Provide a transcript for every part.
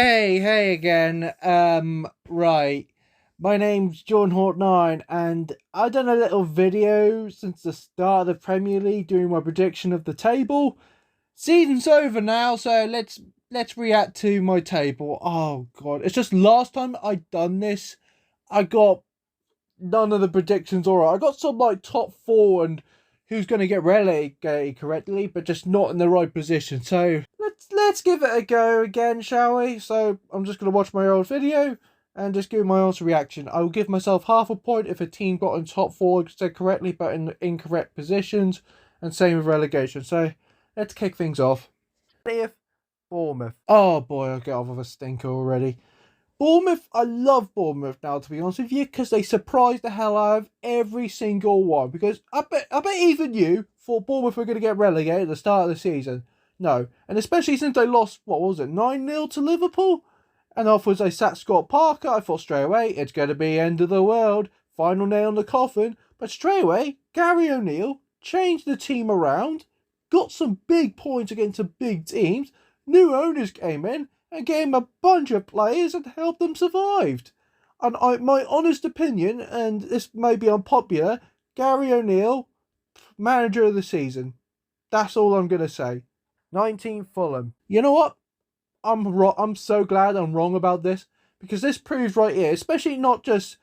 Hey again. Right. My name's John Hort9, and I've done a little video since the start of the Premier League doing my prediction of the table. Season's over now, so let's react to my table. Oh god, it's just last time I done this, I got none of the predictions alright. I got some like top four and who's going to get relegated correctly, but just not in the right position. So let's give it a go again, shall we? So I'm just going to watch my old video and just give my honest reaction. I will give myself half a point if a team got in top four said correctly, but in incorrect positions, and same with relegation. So let's kick things off. 20th, Bournemouth. Oh boy, I'll get off of a stinker already. Bournemouth, I love Bournemouth now, to be honest with you, because they surprised the hell out of every single one. Because I bet even you thought Bournemouth were going to get relegated at the start of the season. No, and especially since they lost, what was it, 9-0 to Liverpool? And afterwards they sat Scott Parker, I thought straight away, it's going to be end of the world, final nail in the coffin. But straight away, Gary O'Neill changed the team around, got some big points against some big teams, new owners came in, and gave him a bunch of players and helped them survive. And my honest opinion, and this may be unpopular, Gary O'Neill, manager of the season. That's all I'm going to say. 19 Fulham. You know what? I'm so glad I'm wrong about this, because this proves right here, especially not just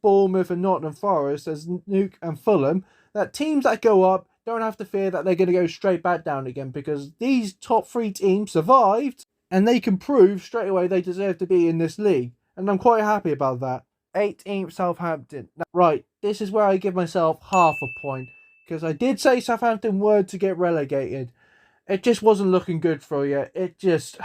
Bournemouth and Nottingham Forest, as Nuke and Fulham, that teams that go up don't have to fear that they're going to go straight back down again, because these top three teams survived, and they can prove straight away they deserve to be in this league. And I'm quite happy about that. 18th, Southampton. Now, right, this is where I give myself half a point. Because I did say Southampton were to get relegated. It just wasn't looking good for you. It just...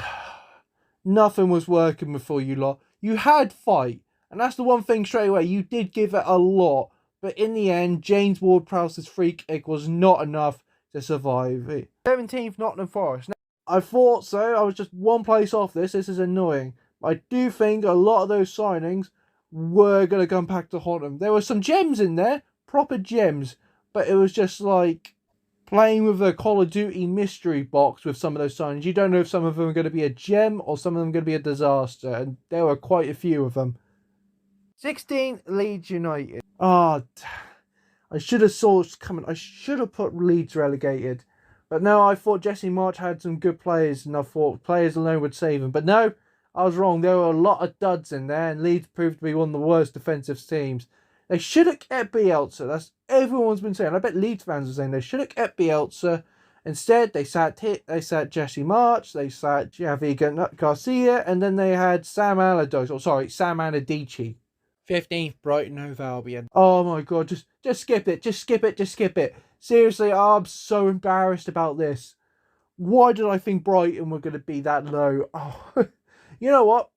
nothing was working before you lot. You had fight. And that's the one thing straight away. You did give it a lot. But in the end, James Ward-Prowse's free kick was not enough to survive it. 17th, Nottingham Forest. I thought so. I was just one place off this. This is annoying. I do think a lot of those signings were going to come back to haunt them. There were some gems in there. Proper gems. But it was just like playing with a Call of Duty mystery box with some of those signings. You don't know if some of them are going to be a gem or some of them are going to be a disaster. And there were quite a few of them. 16, Leeds United. I should have saw it coming. I should have put Leeds relegated. But no, I thought Jesse March had some good players, and I thought players alone would save him. But no, I was wrong. There were a lot of duds in there, and Leeds proved to be one of the worst defensive teams. They should have kept Bielsa. That's everyone's been saying. I bet Leeds fans are saying they should have kept Bielsa. Instead, they sat Jesse March, they sat Javi Garcia, and then they had Sam Allardyce. 15th, Brighton Hove Albion. Oh my god, just skip it. Just skip it. Seriously, I'm so embarrassed about this. Why did I think Brighton were going to be that low? Oh, you know what?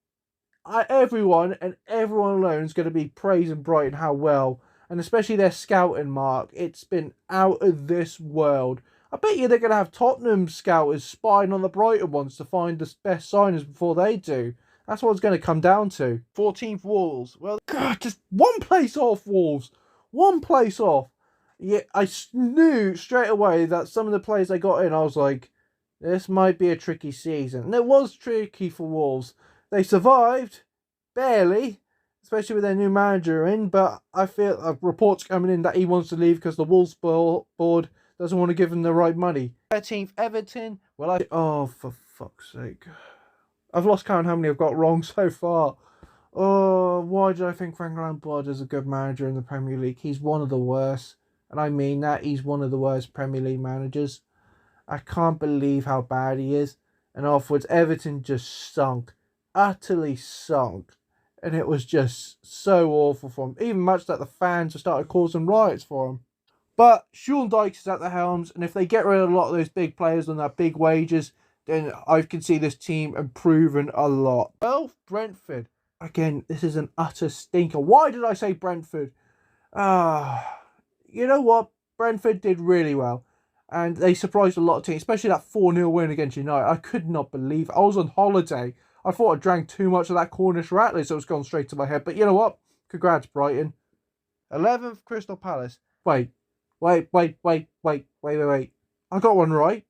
Everyone alone is going to be praising Brighton how well, and especially their scouting, Mark. It's been out of this world. I bet you they're going to have Tottenham scouters spying on the Brighton ones to find the best signers before they do. That's what it's going to come down to. 14th, Wolves. Well, God, just one place off, Wolves. One place off. Yeah, I knew straight away that some of the players they got in, I was like, this might be a tricky season. And it was tricky for Wolves. They survived, barely, especially with their new manager in, but I feel reports coming in that he wants to leave because the Wolves board doesn't want to give him the right money. 13th, Everton. Well, oh, for fuck's sake. I've lost count how many I've got wrong so far. Oh, why did I think Frank Lampard is a good manager in the Premier League? He's one of the worst. And I mean that. He's one of the worst Premier League managers. I can't believe how bad he is. And afterwards, Everton just sunk. Utterly sunk. And it was just so awful for him. Even much that the fans have started causing riots for him. But Sean Dykes is at the helms. And if they get rid of a lot of those big players on their big wages, then I can see this team improving a lot. 12th, Brentford. Again, this is an utter stinker. Why did I say Brentford? You know what? Brentford did really well. And they surprised a lot of teams, especially that 4-0 win against United. I could not believe it. I was on holiday. I thought I drank too much of that Cornish Rattler, so it was going straight to my head. But you know what? Congrats, Brighton. 11th, Crystal Palace. Wait. I got one right. I got one right!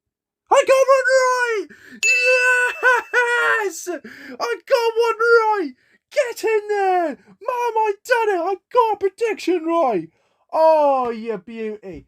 Yes! I got one right! Get in there! Mum, I done it! I got a prediction right! Oh, you beauty.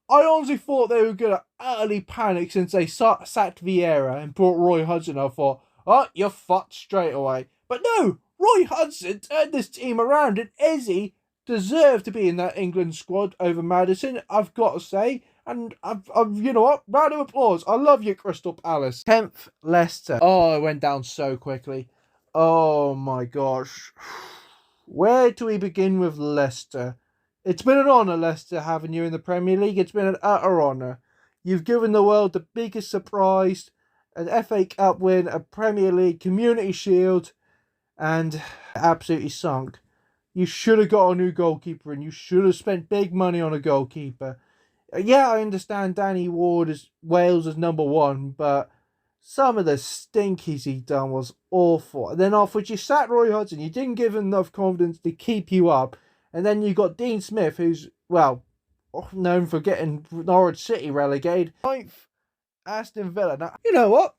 I honestly thought they were going to utterly panic since they sacked Vieira and brought Roy Hudson. I thought, oh, you're fucked straight away. But no, Roy Hudson turned this team around, and Izzy deserved to be in that England squad over Maddison, I've got to say. And I've you know what? Round of applause. I love you, Crystal Palace. 10th, Leicester. Oh, it went down so quickly. Oh my gosh. Where do we begin with Leicester? It's been an honour, Leicester, having you in the Premier League. It's been an utter honour. You've given the world the biggest surprise, an FA Cup win, a Premier League, Community Shield, and absolutely sunk. You should have got a new goalkeeper, and you should have spent big money on a goalkeeper. Yeah, I understand Danny Ward is Wales' #1, but some of the stinkies he done was awful. And then afterwards you sat Roy Hudson. You didn't give him enough confidence to keep you up. And then you got Dean Smith, who's, well, known for getting Norwich City relegated. 9th, Aston Villa. Now, you know what?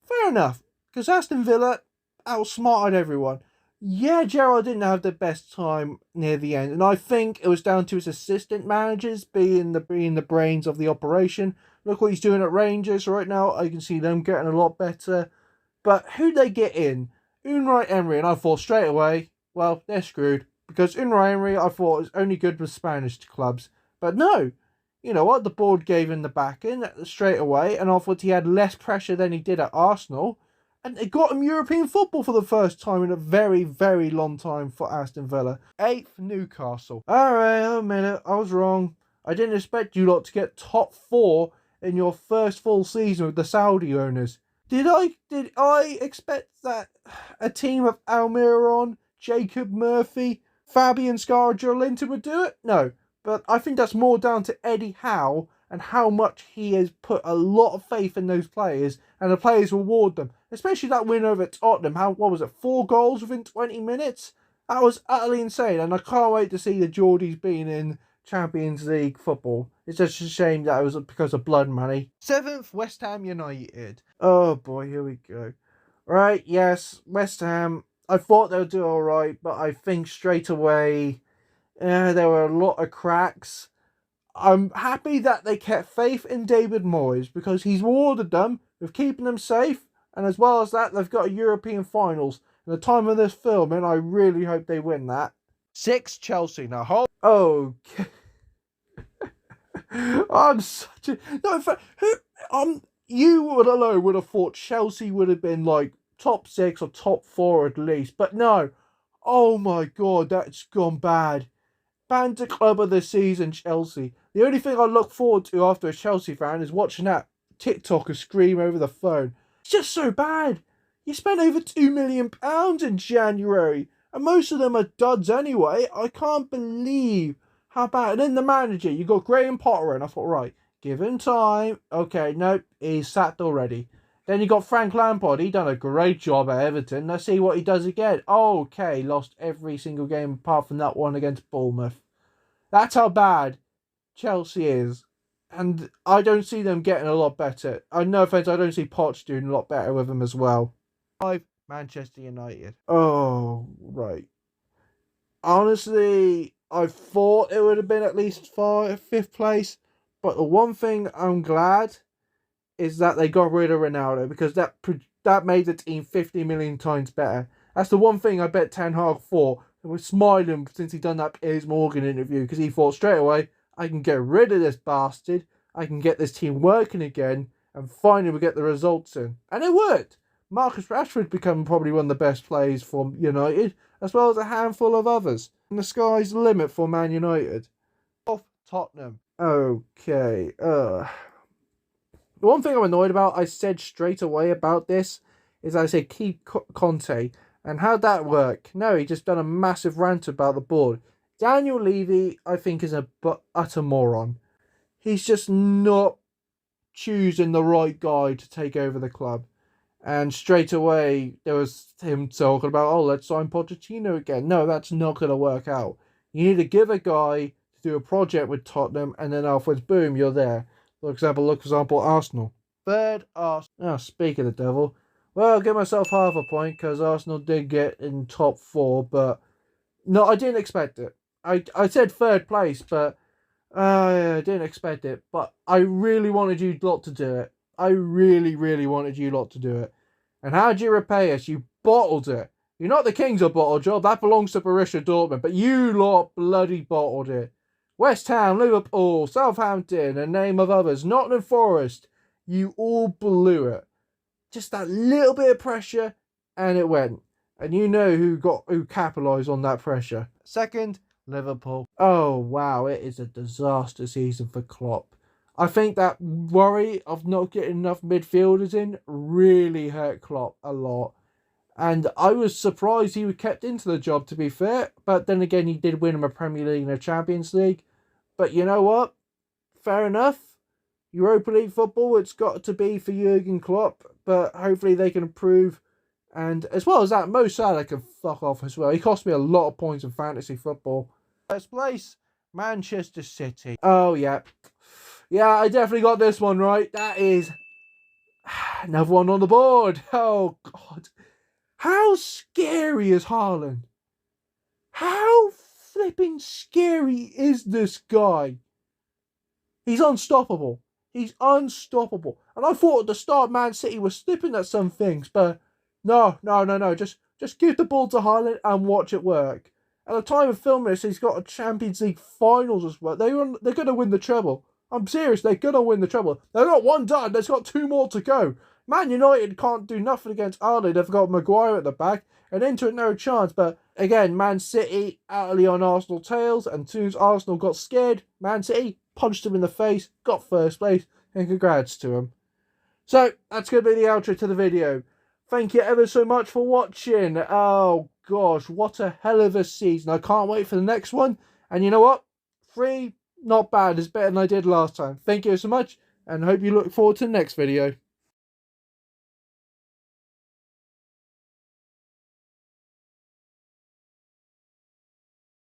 Fair enough. Because Aston Villa outsmarted everyone. Yeah, Gerrard didn't have the best time near the end, and I think it was down to his assistant managers being the brains of the operation. Look what he's doing at Rangers right now. I can see them getting a lot better. But who'd they get in? Unai Emery, and I thought straight away, well, they're screwed. Because Unai Emery, I thought, was only good with Spanish clubs. But no, you know what? The board gave him the backing straight away, and I thought he had less pressure than he did at Arsenal. And they got him European football for the first time in a very, very long time for Aston Villa. 8th, Newcastle. Alright, I'll admit it, I was wrong. I didn't expect you lot to get top 4 in your first full season with the Saudi owners. Did I expect that a team of Almiron, Jacob Murphy, Fabian Scarjolinton would do it? No. But I think that's more down to Eddie Howe and how much he has put a lot of faith in those players, and the players reward them. Especially that win over Tottenham. What was it, 4 goals within 20 minutes? That was utterly insane, and I can't wait to see the Geordies being in Champions League football. It's just a shame that it was because of blood money. 7th, West Ham United. Oh boy, here we go. Right, yes, West Ham. I thought they would do alright, but I think straight away there were a lot of cracks. I'm happy that they kept faith in David Moyes because he's rewarded them with keeping them safe, and as well as that, they've got a European finals at the time of this film, and I really hope they win that. 6th, Chelsea. Now hold. Okay. I'm such a no. In fact, you would have thought Chelsea would have been like top 6 or top 4 at least, but no. Oh my god, that's gone bad. Banter club of the season, Chelsea. The only thing I look forward to after a Chelsea fan is watching that TikToker scream over the phone. It's just so bad. You spent over £2 million in January, and most of them are duds anyway. I can't believe how bad. And then the manager, you got Graham Potter, and I thought, right, give him time. Okay, nope, he's sacked already. Then you got Frank Lampard. He done a great job at Everton. Let's see what he does again. Okay, lost every single game apart from that one against Bournemouth. That's how bad Chelsea is. And I don't see them getting a lot better. No offence, I don't see Poch doing a lot better with them as well. 5, Manchester United. Oh, right. Honestly, I thought it would have been at least 5th place. But the one thing I'm glad is that they got rid of Ronaldo, because that made the team 50 million times better. That's the one thing I bet Ten Hag thought. He was smiling since he done that Piers Morgan interview, because he thought straight away, I can get rid of this bastard, I can get this team working again, and finally we'll get the results in. And it worked. Marcus Rashford became probably one of the best players for United, as well as a handful of others. And the sky's the limit for Man United. Off Tottenham. Okay, the one thing I'm annoyed about, I said straight away about this, is I said keep Conte. And how'd that work? No, he just done a massive rant about the board. Daniel Levy, I think, is a utter moron. He's just not choosing the right guy to take over the club. And straight away, there was him talking about, oh, let's sign Pochettino again. No, that's not going to work out. You need to give a guy to do a project with Tottenham, and then afterwards, boom, you're there. For example, Arsenal. 3rd, Arsenal. Oh, speak of the devil. Well, I'll give myself half a point because Arsenal did get in top 4, but no, I didn't expect it. I said third place, but I didn't expect it. But I really wanted you lot to do it. I really, really wanted you lot to do it. And how did you repay us? You bottled it. You're not the kings of bottle job. That belongs to Borussia Dortmund. But you lot bloody bottled it. West Ham, Liverpool, Southampton, a name of others. Nottingham Forest. You all blew it. Just that little bit of pressure, and it went. And you know who capitalised on that pressure. Second, Liverpool. Oh wow, it is a disaster season for Klopp. I think that worry of not getting enough midfielders in really hurt Klopp a lot. And I was surprised he was kept into the job, to be fair. But then again, he did win him a Premier League and a Champions League. But you know what? Fair enough. Europa League football, it's got to be for Jurgen Klopp. But hopefully they can improve. And as well as that, Mo Salah can fuck off as well. He cost me a lot of points in fantasy football. First place, Manchester City. Oh, yeah. Yeah, I definitely got this one right. That is another one on the board. Oh, God. How scary is Haaland? How flipping scary is this guy? He's unstoppable. He's unstoppable. And I thought at the start Man City was slipping at some things, but no. Just give the ball to Haaland and watch it work. At the time of filming this, he's got a Champions League finals as well. They're going to win the treble. I'm serious, they're going to win the treble. They're not one done, there's got 2 more to go. Man United can't do nothing against Argyle. They've got Maguire at the back, and Inter no chance. But again, Man City utterly on Arsenal tails, and as soon as Arsenal got scared, Man City punched them in the face, got first place, and congrats to them. So, that's going to be the outro to the video. Thank you ever so much for watching. Oh gosh, what a hell of a season. I can't wait for the next one. And you know what? 3, not bad. It's better than I did last time. Thank you so much, and hope you look forward to the next video.